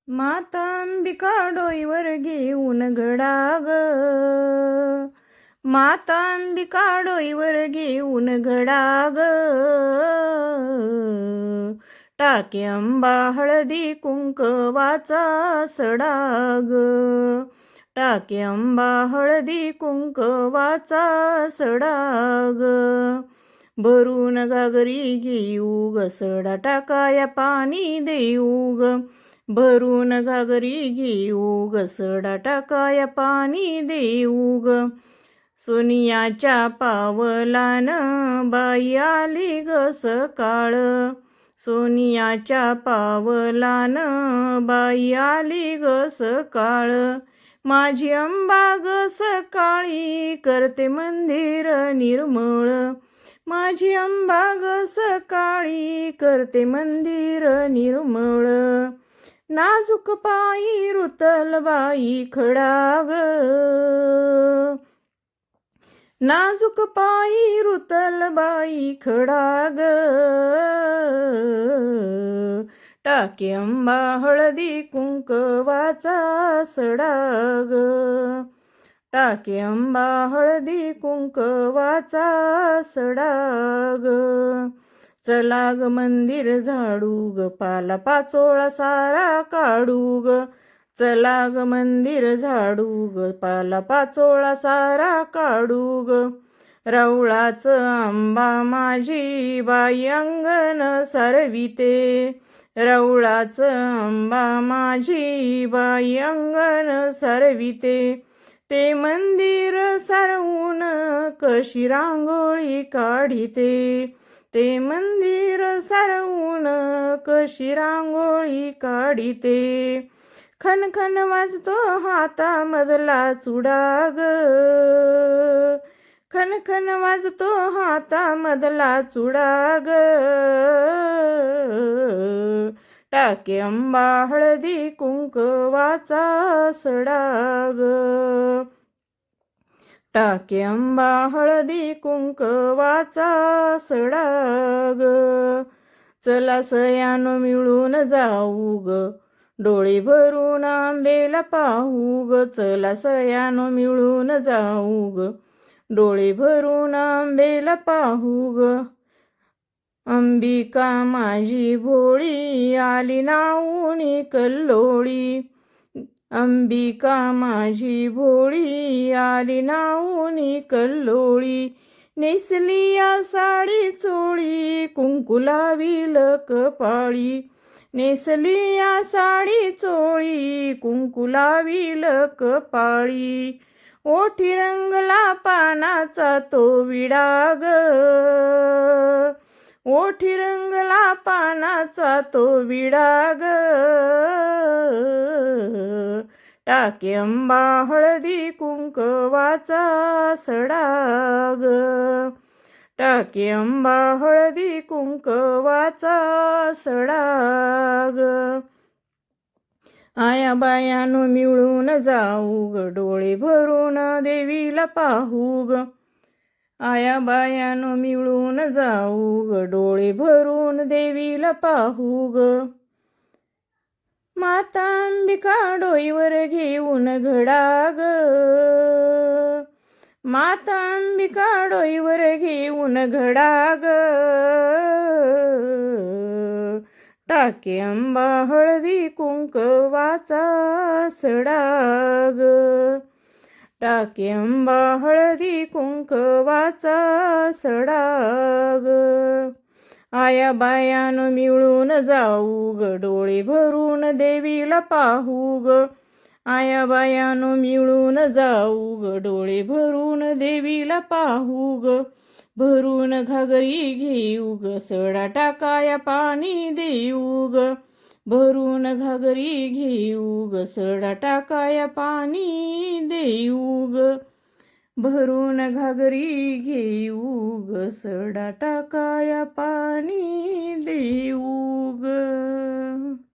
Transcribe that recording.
माता अंबिका डोईवर घेऊन घडा ग, माता अंबिका डोईवर घेऊन घडा ग, टाके अंबा हळदी कुंकवाचा सडा ग, टाके अंबा हळदी कुंकवाचा सडा ग, भरून घागरी घेऊ ग, सडा टाकाया पाणी देऊ ग, भरून घागरी घेऊ ग, सडा टाकाया पाणी देऊ ग, सोनियाच्या पावलान बाई आली ग सकाळ, सोनियाच्या पावलान बाई आली ग सकाळ, माझी अंबा ग सकाळी करते मंदिर निर्मळ, माझी अंबा ग सकाळी करते मंदिर निर्मळ, नाजूक पायी रुतल बाई खडा ग, नाजूक पायी रुतल बाई खडा ग, टाके अंबा हळदी कुंकवाचा सडा ग, टाके अंबा हळदी कुंकवाचा सडा ग, चला ग मंदिर झाडू ग, पाला पाचोळा सारा काढू ग, चला ग मंदिर झाडू ग, पाला पाचोळा सारा काढू ग, रवळाचं आंबा माझी बाई अंगण सारविते, रवळाचं आंबा माझी बाई अंगण सारविते, ते मंदिर सारवून कशी रांगोळी काढिते, ते मंदिर सारवून कशी रांगोळी काढिते, खनखन वाजतो हातामधला चुडा ग, खनखन वाजतो हातामधला चुडा ग, टाके अंबा हळदी कुंकवाचा सडा ग, टाके अंबा हळदी कुंकवाचा सडा ग, चला सयानो मिळून जाऊ ग, डोळे भरून आंबेला पाहू ग, चला सयानो मिळून जाऊ ग, डोळे भरून आंबेला पाहू ग, अंबिका माझी भोळी आली नाऊनी कल्लोळी, अंबिका माझी भोळी आली नाऊनी कल्लोळी, नेसली या साडी चोळी कुंकू लावील कपाळी, नेसली या साडी चोळी कुंकू लावील कपाळी, ओठी रंगला पानाचा तो विडा ग, ओठी रंगला पानाचा तो विडा ग, टाके अंबा हळदी कुंकवाचा सडा ग, टाके अंबा हळदी कुंकवाचा सडा ग, आया बायानो मिळून जाऊ ग, डोळे भरून देवीला पाहू ग, आया बायानो मिळून जाऊ ग, डोळे भरून देवीला पाहू ग, माता अंबिका डोईवर घेऊन घडा ग, माता अंबिका डोईवर घेऊन घडा ग, टाके अंबा हळदी कुंकवाचा सडा ग, टाके अंबा हळदी कुंकवाचा सडा ग, आया बायानो मिळून जाऊ ग, डोळे भरून देवीला पाहू ग, आया बायानो मिळून जाऊ ग, डोळे भरून देवीला पाहू ग, भरून घागरी घेऊ ग, सडा टाकाया पाणी देऊ ग, भरून घागरी घेऊ ग, सडा टाकाया पाणी देऊ ग, भरून घागरी घेऊ ग, सडा टाकाया पाणी देऊ ग.